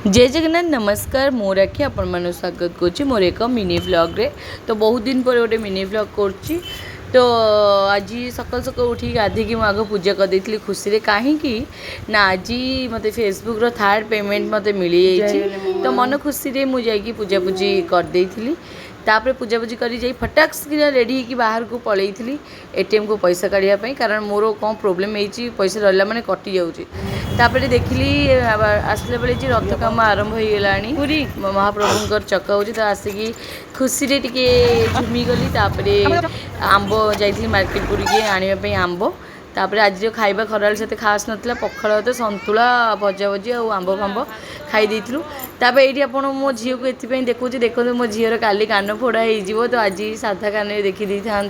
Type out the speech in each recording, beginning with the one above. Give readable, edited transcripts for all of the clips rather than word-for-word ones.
जय जगन्नाथ नमस्कार मोर आखि आपण मन स्वागत करुच्ची मोर एक मिनी व्लॉग रे। तो बहुत दिन पर गोटे मिनी व्लॉग करुच्ची। तो आज सकाल सकाल उठी गाधेकी आग पूजा कर देती खुशी रे कहीं ना आज मते फेसबुक रो 3rd पेमेंट मते मिली जाइए। तो मन खुशी रे मु जाई पूजा पूजी कर देइथिली। तापर पूजा पूजी करी जाई फटाक्स किना रेडी होकर बाहर को पलई थी एटीएम को पैसा काढ़ापी कारण मोर कौन प्रोब्लेम होती पैसा रहा मैंने कटि जाऊँगी। तापर देखिली आसला बेले जे रथ काम आरंभ हो गलानी पूरी महाप्रभुंकर चक हो तो आसिकी खुशी रे टिके झुमी गली। तापर आंब जाइली मार्केट बुड़ी आने आंब। तापर आज जो खाइबा खराल से खास नाला पखाल भात संतुला भजा भजी और आंब फांब खाई देइथिलु। तापर ये आपड़ मो झी को ये देखो देखो मो झीर काली कान फोड़ा हो तो आज साधा कान देखी दी था।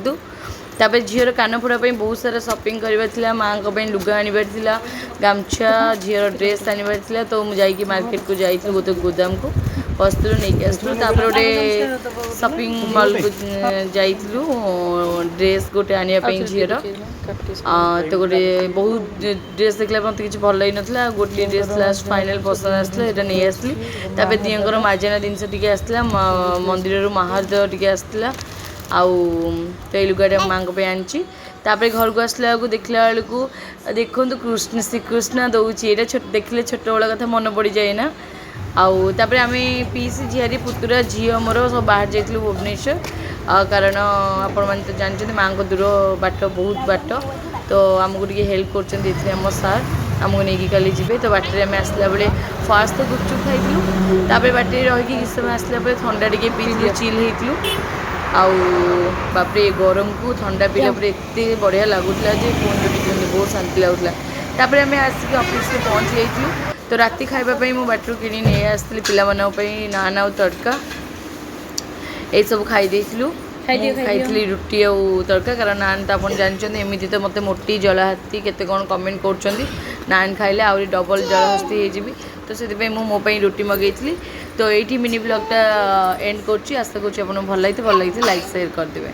तापर झीर कान फोड़ा बहुत सारा शॉपिंग करवा माँ लुगा आनबार गामछा झीर ड्रेस आनबार तो मुझे मार्केट को जाइए गोटे गोदाम को बसलु नहीं आसलु। तापर गोटे शॉपिंग मॉल को जाइलु ड्रेस गोटे आने झीर तो गोटे बहुत ड्रेस देखला मत किसी भल लगी ना गोटे ड्रेस लास्ट फाइनल पसंद आसला नहीं आसली। तापर दिहर मार्जना जिनस टी आसला मंदिर महारद टी आसला आउ तो ये लुगाटा माँ आनी। तापर घर को आसला देखला बेलू देखो कृष्ण श्रीकृष्ण दौर ये देखले छोट बड़ा कथा मन पड़ जाए ना। आउ तापर आम पीसी झीआरी पुतुरा झी मोर सब बाहर जाइलु भुवनेश्वर कारण आपण मैंने तो जानते माँ को दूर बाट बहुत बाट तो आमको टे हेल्प कर सार आमको नहीं काली जी। तो बाटर आम आसला बेले फास्ट तो गुपचुप खाइलु तापर बाटे रही किस समय आसला ठंडा टे पीलु चिल होइलु आउ बापरे गरम को ठंडा पीला एत बढ़िया लगुला बहुत शांति लगुला। तापर आम आसिक ऑफिस में पहुँच जाइलु। तो राति खाइबापी मु बाटर किणी नहीं आसली पिलामानपई नान आउ तड़का ये सब खाई देइथिलु। खाई रुटी और तड़का कारण नान तो आप जानते एमती तो मत मोटी जलहाती केते कौन कमेंट कर नान खाइले आहरी डबल जलहस्ती हो तो से मो रुटी मगेली। तो ये मिनी ब्लॉगटा एंड कर आशा करूँ आपको भल लगी लाइक शेयर करदे।